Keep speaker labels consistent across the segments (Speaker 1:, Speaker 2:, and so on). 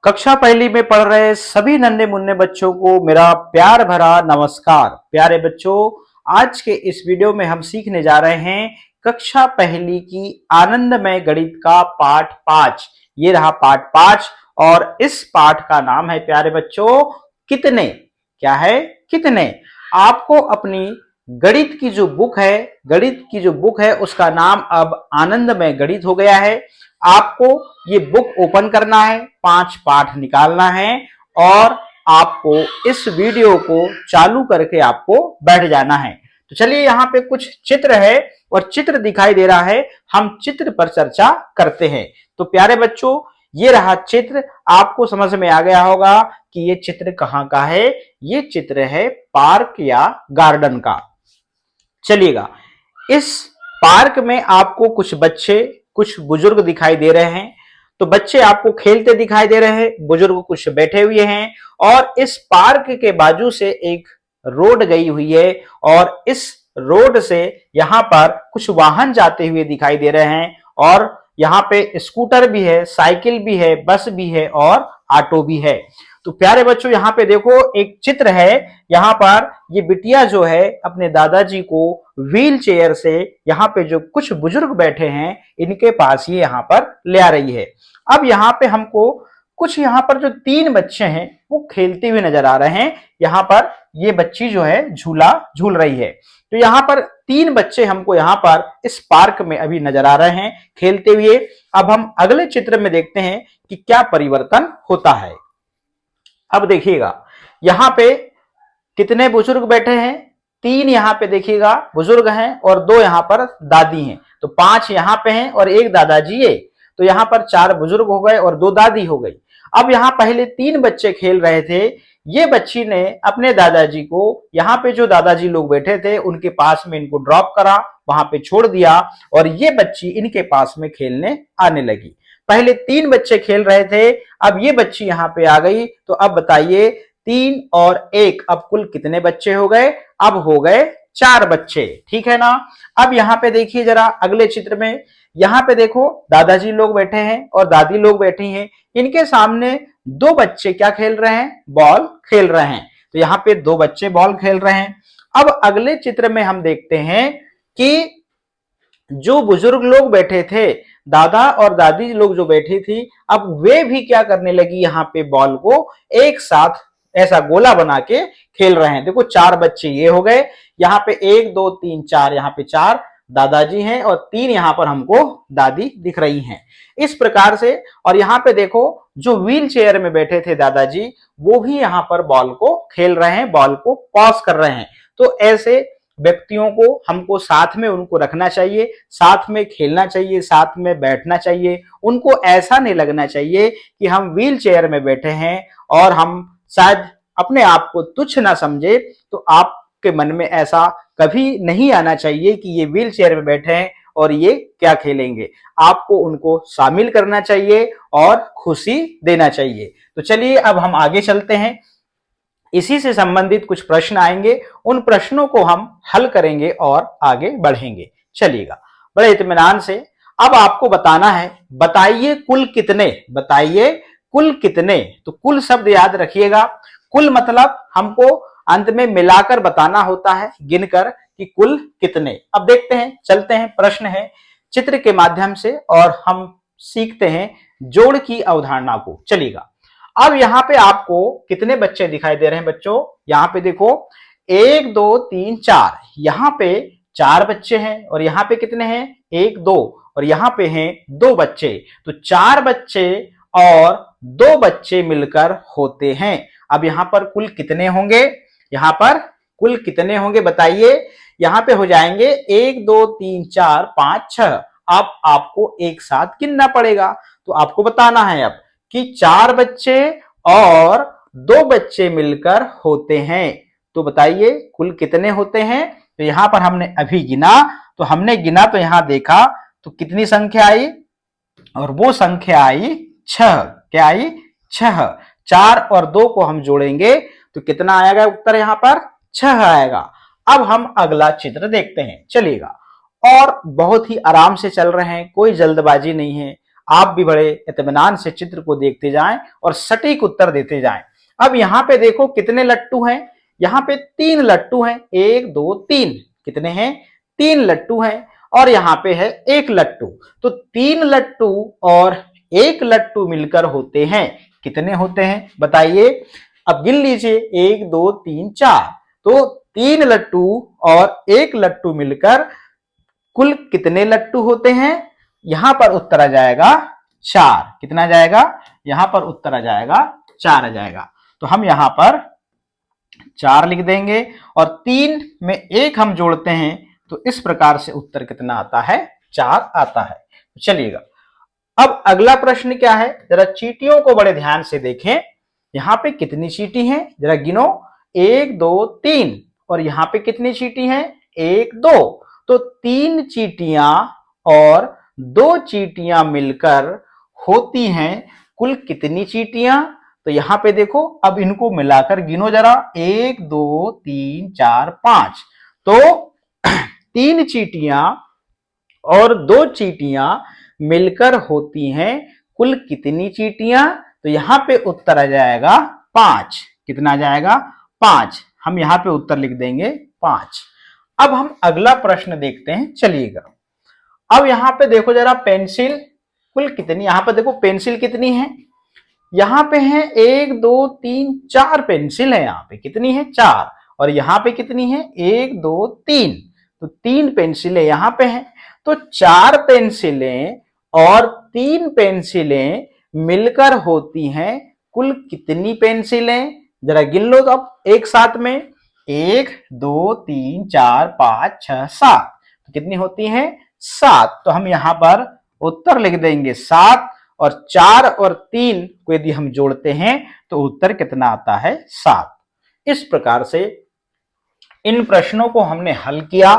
Speaker 1: कक्षा पहली में पढ़ रहे सभी नन्हे मुन्ने बच्चों को मेरा प्यार भरा नमस्कार। प्यारे बच्चों, आज के इस वीडियो में हम सीखने जा रहे हैं कक्षा पहली की आनंदमय गणित का पाठ 5। ये रहा पाठ 5 और इस पाठ का नाम है प्यारे बच्चों कितने। क्या है? कितने। आपको अपनी गणित की जो बुक है उसका नाम अब आनंदमय गणित हो गया है। आपको ये बुक ओपन करना है, 5 पाठ निकालना है और आपको इस वीडियो को चालू करके आपको बैठ जाना है। तो चलिए, यहाँ पे कुछ चित्र है और चित्र दिखाई दे रहा है, हम चित्र पर चर्चा करते हैं। तो प्यारे बच्चों, ये रहा चित्र। आपको समझ में आ गया होगा कि ये चित्र कहाँ का है। ये चित्र है पार्क या गार्डन का। चलिएगा, इस पार्क में आपको कुछ बच्चे कुछ बुजुर्ग दिखाई दे रहे हैं। तो बच्चे आपको खेलते दिखाई दे रहे हैं, बुजुर्ग कुछ बैठे हुए हैं और इस पार्क के बाजू से एक रोड गई हुई है और इस रोड से यहाँ पर कुछ वाहन जाते हुए दिखाई दे रहे हैं और यहाँ पे स्कूटर भी है, साइकिल भी है, बस भी है और ऑटो भी है। तो प्यारे बच्चों, यहाँ पे देखो एक चित्र है। यहाँ पर ये बिटिया जो है अपने दादाजी को व्हील चेयर से यहाँ पे जो कुछ बुजुर्ग बैठे हैं इनके पास ये यहाँ पर ले आ रही है। अब यहाँ पे हमको कुछ यहाँ पर जो 3 बच्चे हैं वो खेलते हुए नजर आ रहे हैं। यहाँ पर ये बच्ची जो है झूला झूल रही है। तो यहाँ पर 3 बच्चे हमको यहाँ पर इस पार्क में अभी नजर आ रहे हैं खेलते हुए। अब हम अगले चित्र में देखते हैं कि क्या परिवर्तन होता है। अब देखिएगा, यहाँ पे कितने बुजुर्ग बैठे हैं? 3 यहाँ पे देखिएगा बुजुर्ग हैं और 2 यहाँ पर दादी हैं। तो 5 यहाँ पे हैं और 1 दादाजी है। तो यहाँ पर 4 बुजुर्ग हो गए और 2 दादी हो गई। अब यहाँ पहले 3 बच्चे खेल रहे थे। ये बच्ची ने अपने दादाजी को यहाँ पे जो दादाजी लोग बैठे थे उनके पास में इनको ड्रॉप करा, वहां पे छोड़ दिया और ये बच्ची इनके पास में खेलने आने लगी। पहले 3 बच्चे खेल रहे थे, अब ये बच्ची यहाँ पे आ गई। तो अब बताइए 3 और 1 अब कुल कितने बच्चे हो गए? अब हो गए 4 बच्चे। ठीक है ना। अब यहाँ पे देखिए जरा अगले चित्र में, यहाँ पे देखो दादाजी लोग बैठे हैं और दादी लोग बैठी हैं। इनके सामने 2 बच्चे क्या खेल रहे हैं? बॉल खेल रहे हैं। तो यहाँ पे 2 बच्चे बॉल खेल रहे हैं। अब अगले चित्र में हम देखते हैं कि जो बुजुर्ग लोग बैठे थे, दादा और दादी लोग जो बैठी थी, अब वे भी क्या करने लगी, यहाँ पे बॉल को एक साथ ऐसा गोला बना के खेल रहे हैं। देखो 4 बच्चे ये हो गए, यहाँ पे 1 2 3 4, यहाँ पे 4 दादाजी हैं और 3 यहाँ पर हमको दादी दिख रही हैं। इस प्रकार से, और यहाँ पे देखो जो व्हील चेयर में बैठे थे दादाजी, वो भी यहाँ पर बॉल को खेल रहे हैं, बॉल को पास कर रहे हैं। तो ऐसे व्यक्तियों को हमको साथ में उनको रखना चाहिए, साथ में खेलना चाहिए, साथ में बैठना चाहिए। उनको ऐसा नहीं लगना चाहिए कि हम व्हील चेयर में बैठे हैं और हम शायद अपने आप को तुच्छ ना समझे। तो आपके मन में ऐसा कभी नहीं आना चाहिए कि ये व्हील चेयर में बैठे हैं और ये क्या खेलेंगे। आपको उनको शामिल करना चाहिए और खुशी देना चाहिए। तो चलिए अब हम आगे चलते हैं। इसी से संबंधित कुछ प्रश्न आएंगे, उन प्रश्नों को हम हल करेंगे और आगे बढ़ेंगे। चलिएगा बड़े इत्मीनान से। अब आपको बताना है, बताइए कुल कितने। बताइए कुल कितने। तो कुल शब्द याद रखिएगा। कुल मतलब हमको अंत में मिलाकर बताना होता है, गिनकर कि कुल कितने। अब देखते हैं, चलते हैं, प्रश्न है चित्र के माध्यम से और हम सीखते हैं जोड़ की अवधारणा को। चलिएगा, अब यहाँ पे आपको कितने बच्चे दिखाई दे रहे हैं बच्चों? यहाँ पे देखो 1 2 3 4, यहाँ पे 4 बच्चे हैं और यहाँ पे कितने हैं? 1 2 और यहाँ पे हैं 2 बच्चे। तो 4 बच्चे और 2 बच्चे मिलकर होते हैं। अब यहाँ पर कुल कितने होंगे? यहाँ पर कुल कितने होंगे बताइए? यहाँ पे हो जाएंगे 1 2 3 4 5 6। अब आपको एक साथ गिनना पड़ेगा। तो आपको बताना है अब कि 4 बच्चे और 2 बच्चे मिलकर होते हैं। तो बताइए कुल कितने होते हैं? तो यहां पर हमने अभी गिना, तो हमने गिना तो यहां देखा तो कितनी संख्या आई? और वो संख्या आई 6। क्या आई? 6। 4 और 2 को हम जोड़ेंगे तो कितना आएगा उत्तर? यहां पर 6 आएगा। अब हम अगला चित्र देखते हैं। चलिएगा, और बहुत ही आराम से चल रहे हैं, कोई जल्दबाजी नहीं है। आप भी बड़े इत्मीनान से चित्र को देखते जाएं और सटीक उत्तर देते जाएं। अब यहाँ पे देखो कितने लट्टू हैं, यहाँ पे 3 लट्टू हैं, 1 2 3, कितने हैं, 3 लट्टू हैं, और यहाँ पे है 1 लट्टू। तो 3 लट्टू और 1 लट्टू मिलकर होते हैं, कितने होते हैं बताइए। अब गिन लीजिए, 1 2 3 4, तो 3 लट्टू और 1 लट्टू मिलकर कुल कितने लट्टू होते हैं। यहां पर उत्तर आ जाएगा 4। कितना आ जाएगा, यहां पर उत्तर आ जाएगा 4 आ जाएगा। तो हम यहां पर 4 लिख देंगे और 3 में 1 हम जोड़ते हैं, तो इस प्रकार से उत्तर कितना आता है, 4 आता है। तो चलिएगा, अब अगला प्रश्न क्या है, जरा चींटियों को बड़े ध्यान से देखें। यहां पे कितनी चींटी हैं, जरा गिनो, 1 2 3, और यहां पे कितनी चींटी हैं, 1 2। तो 3 चींटियां और 2 चींटियां मिलकर होती हैं कुल कितनी चींटियां। तो यहां पे देखो, अब इनको मिलाकर गिनो जरा, 1 2 3 4 5। तो 3 चींटियां और 2 चींटियां मिलकर होती हैं कुल कितनी चींटियां। तो यहां पे उत्तर आ जाएगा 5। कितना आ जाएगा, 5। हम यहां पे उत्तर लिख देंगे 5। अब हम अगला प्रश्न देखते हैं, चलिएगा। अब यहां पे देखो जरा, पेंसिल कुल कितनी, यहां पे देखो पेंसिल कितनी है, यहां पे है 1 2 3 4 पेंसिल है, यहां पे कितनी है, 4। और यहां पे कितनी है, 1 2 3, तो 3 पेंसिलें यहां पे हैं। तो 4 पेंसिलें और 3 पेंसिलें मिलकर होती हैं कुल कितनी पेंसिलें, जरा गिन लो तो अब एक साथ में, 1 2 3 4 5 6 7, तो कितनी होती हैं, 7। तो हम यहां पर उत्तर लिख देंगे 7, और 4 और 3 को यदि हम जोड़ते हैं तो उत्तर कितना आता है, 7। इस प्रकार से इन प्रश्नों को हमने हल किया।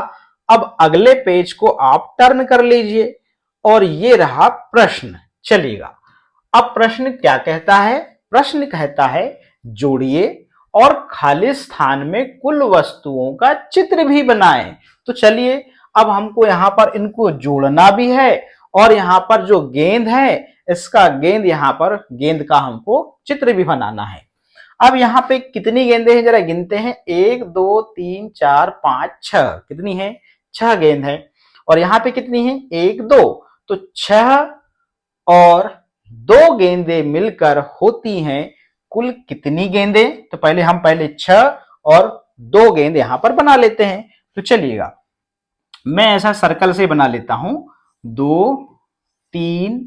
Speaker 1: अब अगले पेज को आप टर्न कर लीजिए, और ये रहा प्रश्न। चलिएगा, अब प्रश्न क्या कहता है, प्रश्न कहता है जोड़िए और खाली स्थान में कुल वस्तुओं का चित्र भी बनाएं। तो चलिए, अब हमको यहां पर इनको जोड़ना भी है, और यहां पर जो गेंद है, इसका गेंद, यहां पर गेंद का हमको चित्र भी बनाना है। अब यहां पे कितनी गेंदें हैं, जरा गिनते हैं, 1 2 3 4 5 6, कितनी है, 6 गेंद है। और यहां पे कितनी है, 1 2, तो 6 और 2 गेंदें मिलकर होती हैं कुल कितनी गेंदें। तो पहले हम 6 और 2 गेंद यहां पर बना लेते हैं। तो चलिएगा, मैं ऐसा सर्कल से बना लेता हूं, 2 3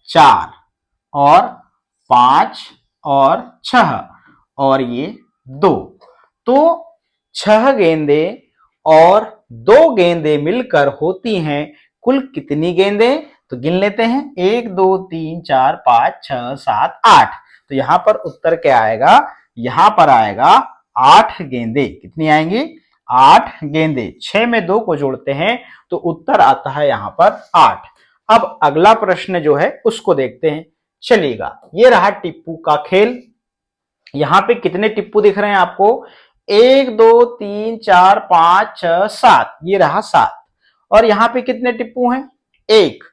Speaker 1: 4 और 5 और 6 और ये 2, तो 6 गेंदें और 2 गेंदें मिलकर होती हैं कुल कितनी गेंदें। तो गिन लेते हैं, 1 2 3 4 5 6 7 8। तो यहां पर उत्तर क्या आएगा, यहां पर आएगा 8 गेंदें। कितनी आएंगी, 8 गेंदें। 6 में 2 को जोड़ते हैं तो उत्तर आता है यहां पर 8। अब अगला प्रश्न जो है उसको देखते हैं। चलिएगा, ये रहा टिप्पू का खेल। यहां पे कितने टिप्पू दिख रहे हैं आपको, 1 2 3 4 5 6 7, ये रहा 7। और यहां पे कितने टिप्पू हैं, 1।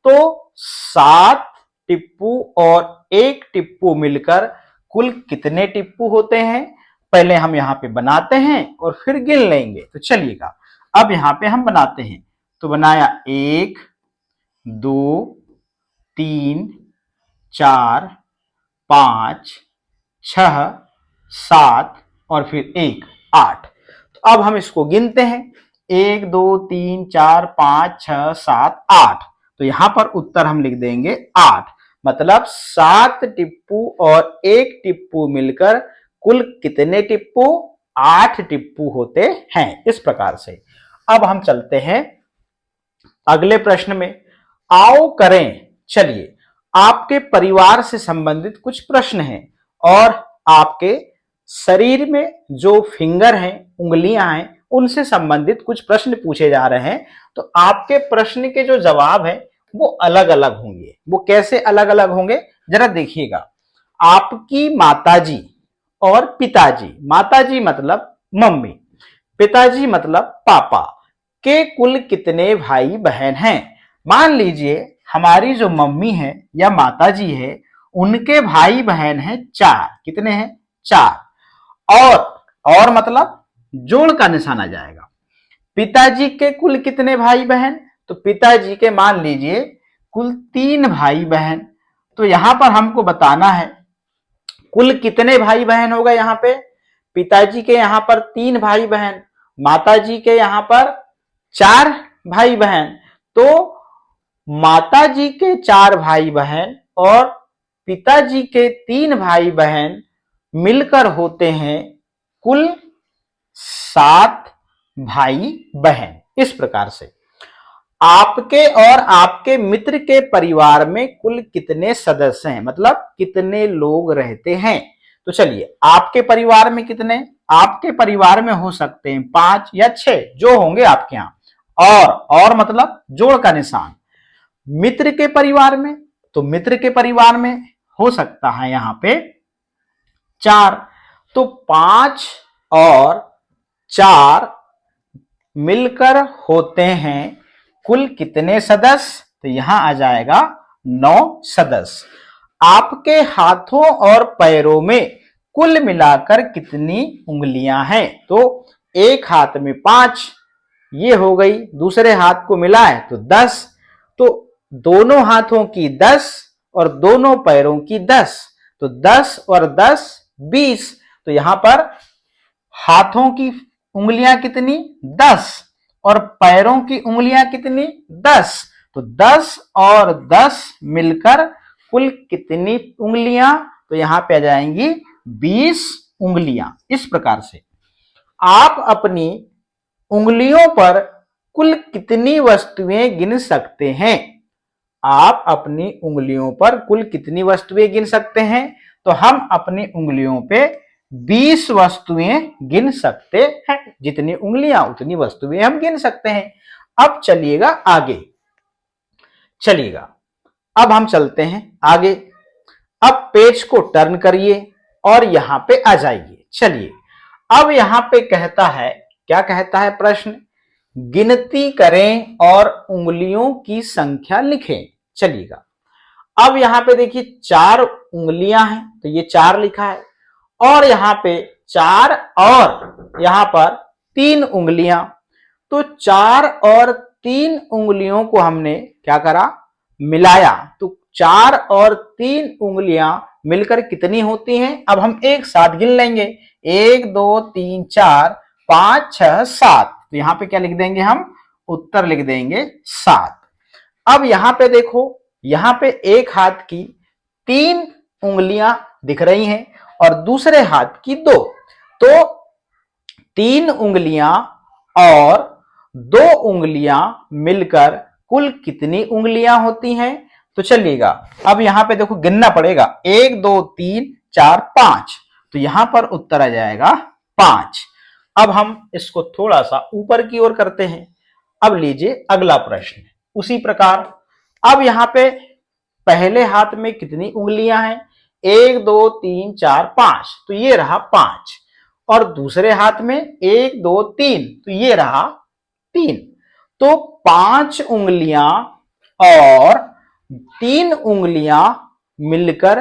Speaker 1: तो 7 टिप्पू और 1 टिप्पू मिलकर कुल कितने टिप्पू होते हैं, पहले हम यहां पे बनाते हैं और फिर गिन लेंगे। तो चलिएगा, अब यहां पे हम बनाते हैं। तो बनाया, 1 2 3 4 5 6 7 और फिर 1 8। तो अब हम इसको गिनते हैं, 1 2 3 4 5 6 7 8। तो यहां पर उत्तर हम लिख देंगे 8, मतलब 7 टिप्पू और 1 टिप्पू मिलकर कुल कितने टिप्पू, 8 टिप्पू होते हैं। इस प्रकार से अब हम चलते हैं अगले प्रश्न में। आओ करें। चलिए, आपके परिवार से संबंधित कुछ प्रश्न हैं, और आपके शरीर में जो फिंगर हैं, उंगलियां हैं, उनसे संबंधित कुछ प्रश्न पूछे जा रहे हैं। तो आपके प्रश्न के जो जवाब हैं वो अलग अलग होंगे। वो कैसे अलग अलग होंगे, जरा देखिएगा। आपकी माताजी और पिताजी, माताजी मतलब मम्मी, पिताजी मतलब पापा, के कुल कितने भाई बहन हैं। मान लीजिए हमारी जो मम्मी है या माता जी है उनके भाई बहन है 4। कितने हैं? 4। और मतलब जोड़ का निशान आ जाएगा। पिताजी के कुल कितने भाई बहन? तो पिताजी के मान लीजिए कुल 3 भाई बहन। तो यहां पर हमको बताना है कुल कितने भाई बहन होगा। यहाँ पे पिताजी के यहाँ पर 3 भाई बहन, माताजी के यहाँ पर 4 भाई बहन। तो माताजी के 4 भाई बहन और पिताजी के 3 भाई बहन मिलकर होते हैं कुल 7 भाई बहन। इस प्रकार से आपके और आपके मित्र के परिवार में कुल कितने सदस्य हैं, मतलब कितने लोग रहते हैं। तो चलिए, आपके परिवार में कितने? आपके परिवार में हो सकते हैं 5 या 6, जो होंगे आपके यहां। और मतलब जोड़ का निशान। मित्र के परिवार में, तो मित्र के परिवार में हो सकता है यहां पे 4। तो 5 और 4 मिलकर होते हैं कुल कितने सदस्य? तो यहां आ जाएगा 9 सदस्य। आपके हाथों और पैरों में कुल मिलाकर कितनी उंगलियां हैं? तो एक हाथ में 5, ये हो गई। दूसरे हाथ को मिलाए तो 10। तो दोनों हाथों की 10 और दोनों पैरों की 10। तो 10 और 10 20। तो यहां पर हाथों की उंगलियां कितनी? 10 और पैरों की उंगलियां कितनी? 10। तो 10 और 10 मिलकर कुल कितनी उंगलियां? तो यहां पे आ जाएंगी 20 उंगलियां। इस प्रकार से आप अपनी उंगलियों पर कुल कितनी वस्तुएं गिन सकते हैं? आप अपनी उंगलियों पर कुल कितनी वस्तुएं गिन सकते हैं? तो हम अपनी उंगलियों पे 20 वस्तुएं गिन सकते हैं। जितनी उंगलियां उतनी वस्तुएं हम गिन सकते हैं। अब चलिएगा आगे। चलिएगा, अब हम चलते हैं आगे। अब पेज को टर्न करिए और यहां पे आ जाइए। चलिए, अब यहां पे कहता है, क्या कहता है प्रश्न? गिनती करें और उंगलियों की संख्या लिखें। चलिएगा, अब यहां पे देखिए 4 उंगलियां हैं, तो ये 4 लिखा है। और यहां पे 4 और यहां पर 3 उंगलियां। तो 4 और 3 उंगलियों को हमने क्या करा? मिलाया। तो 4 और 3 उंगलियां मिलकर कितनी होती हैं? अब हम एक साथ गिन लेंगे। 1 2 3 4 5 6 7। तो यहां पे क्या लिख देंगे हम? उत्तर लिख देंगे 7। अब यहां पे देखो, यहां पे एक हाथ की 3 उंगलियां दिख रही हैं और दूसरे हाथ की 2। तो 3 उंगलियां और 2 उंगलियां मिलकर कुल कितनी उंगलियां होती हैं? तो चलिएगा, अब यहां पे देखो गिनना पड़ेगा। 1 2 3 4 5। तो यहां पर उत्तर आ जाएगा 5। अब हम इसको थोड़ा सा ऊपर की ओर करते हैं। अब लीजिए अगला प्रश्न। उसी प्रकार अब यहां पे पहले हाथ में कितनी उंगलियां हैं? 1 2 3 4 5। तो ये रहा 5। और दूसरे हाथ में 1 2 3। तो ये रहा 3। तो 5 उंगलियां और 3 उंगलियां मिलकर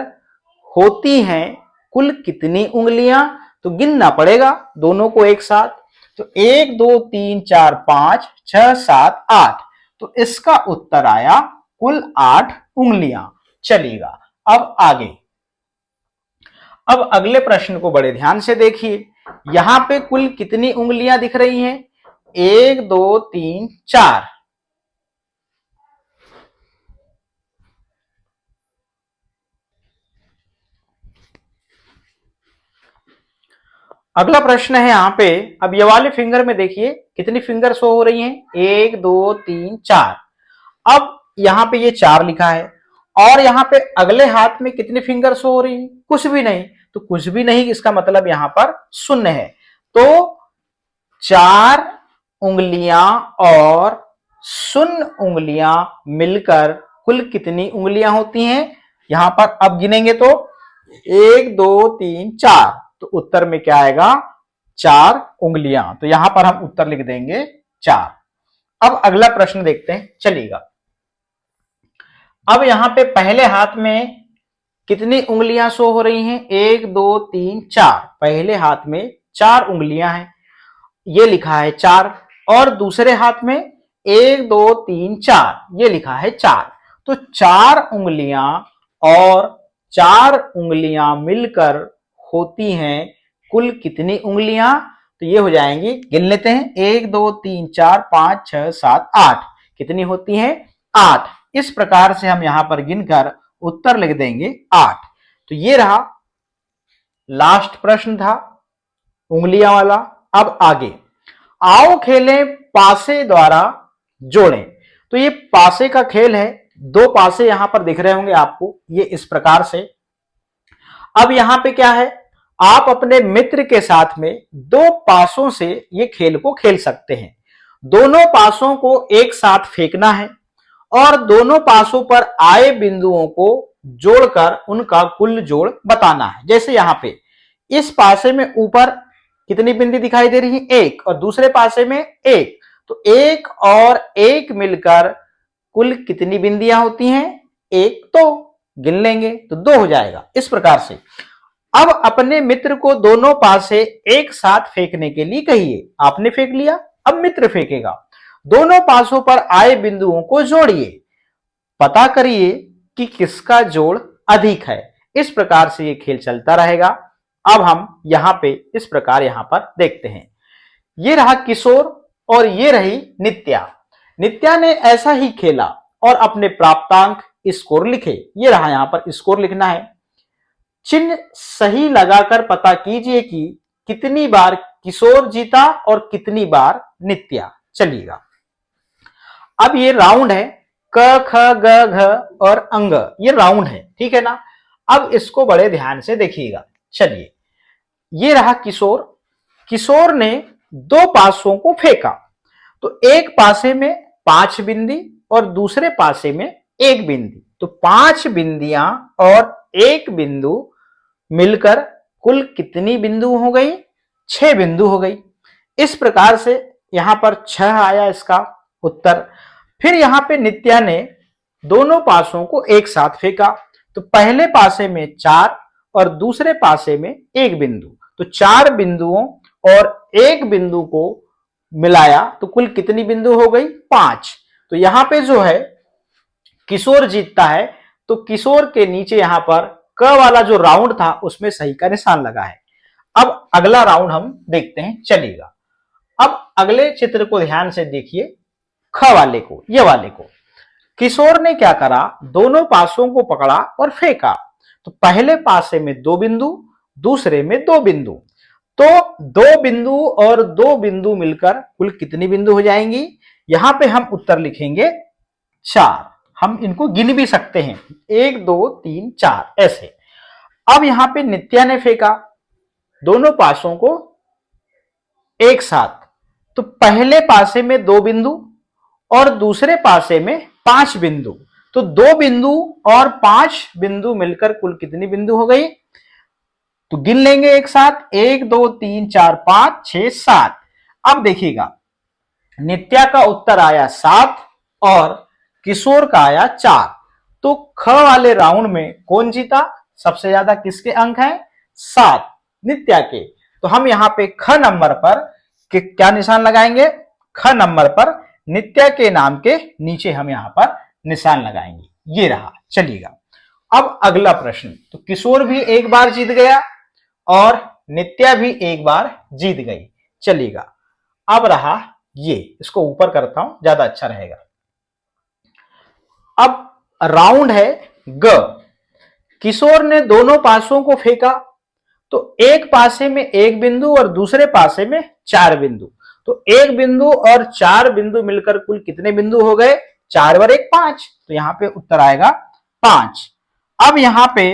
Speaker 1: होती हैं कुल कितनी उंगलियां? तो गिनना पड़ेगा दोनों को एक साथ। तो 1 2 3 4 5 6 7 8। तो इसका उत्तर आया कुल 8 उंगलियां। चलिएगा, अब आगे। अब अगले प्रश्न को बड़े ध्यान से देखिए। यहां पे कुल कितनी उंगलियां दिख रही हैं? 1 2 3 4। अगला प्रश्न है यहां पे। अब ये वाले फिंगर में देखिए कितनी फिंगर शो हो रही हैं? 1 2 3 4। अब यहां पे ये 4 लिखा है और यहां पे अगले हाथ में कितनी फिंगर शो हो रही है? कुछ भी नहीं। तो कुछ भी नहीं, इसका मतलब यहां पर शून्य है। तो 4 उंगलियां और शून्य उंगलियां मिलकर कुल कितनी उंगलियां होती हैं? यहां पर अब गिनेंगे तो 1 2 3 4। तो उत्तर में क्या आएगा? 4 उंगलियां। तो यहां पर हम उत्तर लिख देंगे 4। अब अगला प्रश्न देखते हैं। चलिएगा, अब यहां पे पहले हाथ में कितनी उंगलियां शो हो रही हैं? 1 2 3 4। पहले हाथ में 4 उंगलियां हैं, ये लिखा है 4। और दूसरे हाथ में 1 2 3 4, ये लिखा है 4। तो 4 उंगलियां और 4 उंगलियां मिलकर होती हैं कुल कितनी उंगलियां? तो ये हो जाएंगी, गिन लेते हैं, 1 2 3 4 5 6 7 8। कितनी होती हैं? 8। इस प्रकार से हम यहां पर गिनकर उत्तर लिख देंगे 8। तो ये रहा, लास्ट प्रश्न था उंगलियां वाला। अब आगे, आओ खेलें पासे द्वारा जोड़ें। तो ये पासे का खेल है, 2 पासे यहां पर दिख रहे होंगे आपको, ये इस प्रकार से। अब यहां पे क्या है, आप अपने मित्र के साथ में 2 पासों से ये खेल को खेल सकते हैं। दोनों पासों को एक साथ फेंकना है और दोनों पासों पर आए बिंदुओं को जोड़कर उनका कुल जोड़ बताना है। जैसे यहां पे इस पासे में ऊपर कितनी बिंदी दिखाई दे रही है? 1, और दूसरे पासे में 1। तो 1 और 1 मिलकर कुल कितनी बिंदियां होती हैं? 1। तो गिन लेंगे तो 2 हो जाएगा। इस प्रकार से अब अपने मित्र को दोनों पासे एक साथ फेंकने के लिए कहिए। आपने फेंक लिया, अब मित्र फेंकेगा। दोनों पासों पर आए बिंदुओं को जोड़िए, पता करिए कि किसका जोड़ अधिक है। इस प्रकार से ये खेल चलता रहेगा। अब हम यहां पे इस प्रकार यहां पर देखते हैं, ये रहा किशोर और ये रही नित्या। नित्या ने ऐसा ही खेला और अपने प्राप्तांक स्कोर लिखे। ये रहा, यहां पर स्कोर लिखना है। चिन्ह सही लगाकर पता कीजिए कि कितनी बार किशोर जीता और कितनी बार नित्या। चलिएगा, अब ये राउंड है, क ख ग घ और अंग, ये राउंड है, ठीक है ना। अब इसको बड़े ध्यान से देखिएगा। चलिए, ये रहा किशोर। किशोर ने 2 पासों को फेंका, तो एक पासे में 5 बिंदी और दूसरे पासे में 1 बिंदी। तो 5 बिंदियां और 1 बिंदु मिलकर कुल कितनी बिंदु हो गई? 6 बिंदु हो गई। इस प्रकार से यहां पर 6 आया इसका उत्तर। फिर यहां पे नित्या ने दोनों पासों को एक साथ फेंका, तो पहले पासे में 4 और दूसरे पासे में 1 बिंदु। तो 4 बिंदुओं और 1 बिंदु को मिलाया तो कुल कितनी बिंदु हो गई? 5। तो यहां पे जो है किशोर जीतता है, तो किशोर के नीचे यहां पर क वाला जो राउंड था उसमें सही का निशान लगा है। अब अगला राउंड हम देखते हैं, चलिएगा। अब अगले चित्र को ध्यान से देखिए, ख वाले को, ये वाले को। किशोर ने क्या करा, दोनों पासों को पकड़ा और फेंका। तो पहले पासे में 2 बिंदु, दूसरे में 2 बिंदु। तो 2 बिंदु और 2 बिंदु मिलकर कुल कितनी बिंदु हो जाएंगी? यहां पे हम उत्तर लिखेंगे 4। हम इनको गिन भी सकते हैं, 1 2 3 4 ऐसे। अब यहां पे नित्या ने फेंका दोनों पासों को एक साथ, तो पहले पासे में 2 बिंदु और दूसरे पासे में 5 बिंदु। तो 2 बिंदु और 5 बिंदु मिलकर कुल कितनी बिंदु हो गई? तो गिन लेंगे एक साथ, 1 2 3 4 5 6 7। अब देखिएगा, नित्या का उत्तर आया 7 और किशोर का आया 4। तो ख वाले राउंड में कौन जीता? सबसे ज्यादा किसके अंक हैं? 7, नित्या के। तो हम यहां पे ख नंबर पर क्या निशान लगाएंगे? ख नंबर पर नित्या के नाम के नीचे हम यहां पर निशान लगाएंगे। ये रहा, चलिएगा। अब अगला प्रश्न, तो किशोर भी एक बार जीत गया और नित्या भी एक बार जीत गई। चलिएगा, अब रहा ये, इसको ऊपर करता हूं, ज्यादा अच्छा रहेगा। अब राउंड है ग। किशोर ने दोनों पासों को फेंका, तो एक पासे में 1 बिंदु और दूसरे पासे में 4 बिंदु। तो 1 बिंदु और 4 बिंदु मिलकर कुल कितने बिंदु हो गए? 4 और 1 5। तो यहां पे उत्तर आएगा 5। अब यहां पे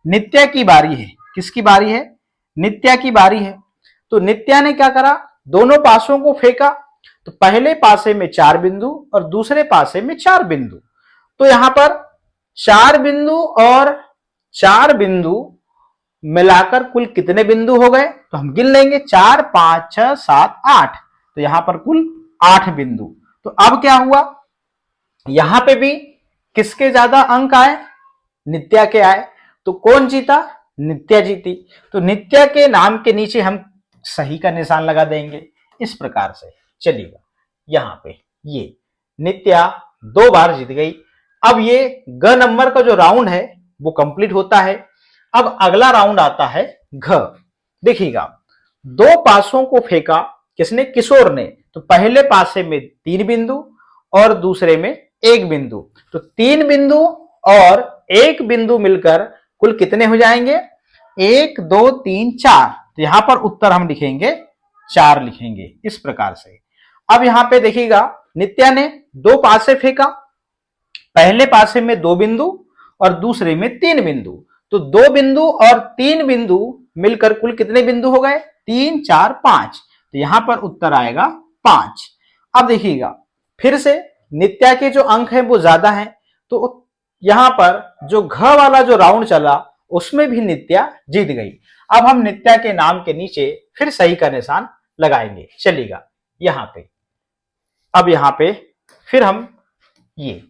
Speaker 1: नित्या की बारी है। किसकी बारी है? नित्या की बारी है। तो नित्या ने क्या करा, दोनों पासों को फेंका, तो पहले पासे में 4 बिंदु और दूसरे पासे में 4 बिंदु। तो यहां पर 4 बिंदु और 4 बिंदु मिलाकर कुल कितने बिंदु हो गए? तो हम गिन लेंगे, 4 5 6 7 8। तो यहां पर कुल 8 बिंदु। तो अब क्या हुआ, यहां पे भी किसके ज्यादा अंक आए? नित्या के आए। तो कौन जीता? नित्या जीती। तो नित्या के नाम के नीचे हम सही का निशान लगा देंगे इस प्रकार से। चलिएगा, यहां पे ये नित्या 2 बार जीत गई। अब ये ग नंबर का जो राउंड है वो कंप्लीट होता है। अब अगला राउंड आता है घ। देखिएगा, 2 पासों को फेंका किसने? किशोर ने। तो पहले पासे में 3 बिंदु और दूसरे में 1 बिंदु। तो 3 बिंदु और 1 बिंदु मिलकर कुल कितने हो जाएंगे? 1 2 3 4। तो यहां पर उत्तर हम लिखेंगे 4 लिखेंगे इस प्रकार से। अब यहां पे देखिएगा, नित्या ने 2 पासे फेंका, पहले पासे में 2 बिंदु और दूसरे में 3 बिंदु। तो 2 बिंदु और 3 बिंदु मिलकर कुल कितने बिंदु हो गए? 3 4 5। तो यहां पर उत्तर आएगा 5। अब देखिएगा, फिर से नित्या के जो अंक हैं वो ज्यादा हैं। तो यहां पर जो घ वाला जो राउंड चला उसमें भी नित्या जीत गई। अब हम नित्या के नाम के नीचे फिर सही का निशान लगाएंगे। चलिएगा, यहां पे अब यहां पे फिर हम ये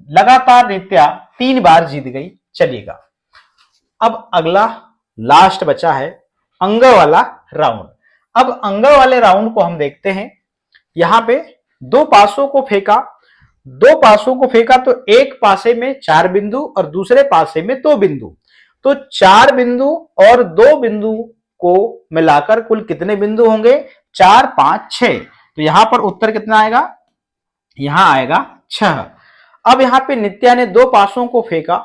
Speaker 1: लगातार नित्या 3 बार जीत गई। चलिएगा, अब अगला लास्ट बचा है अंग वाला राउंड। अब अंग वाले राउंड को हम देखते हैं। यहां पे 2 पासों को फेंका, 2 पासों को फेंका तो एक पासे में 4 बिंदु और दूसरे पासे में 2 बिंदु। तो 4 बिंदु और 2 बिंदु को मिलाकर कुल कितने बिंदु होंगे? 4 5 6। तो यहां पर उत्तर कितना आएगा? यहां आएगा 6। अब यहां पे नित्या ने 2 पासों को फेंका,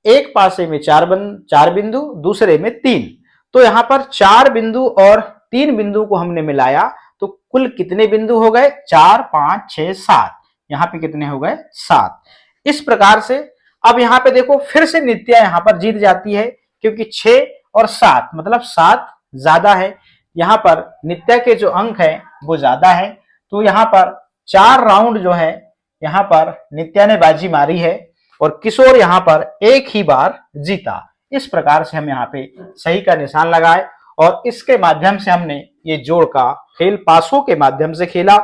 Speaker 1: एक पासे में 4 बिंदु, दूसरे में 3। तो यहां पर 4 बिंदु और 3 बिंदु को हमने मिलाया तो कुल कितने बिंदु हो गए? 4 5 6 7। यहां पे कितने हो गए? 7। इस प्रकार से अब यहां पे देखो, फिर से नित्या यहां पर जीत जाती है क्योंकि 6 और 7 मतलब 7 ज्यादा है। यहां पर नित्या के जो अंक है वो ज्यादा है। तो यहां पर 4 राउंड जो है यहां पर नित्या ने बाजी मारी है और किशोर यहां पर एक ही बार जीता। इस प्रकार से हम यहाँ पे सही का निशान लगाए और इसके माध्यम से हमने ये जोड़ का खेल पासों के माध्यम से खेला।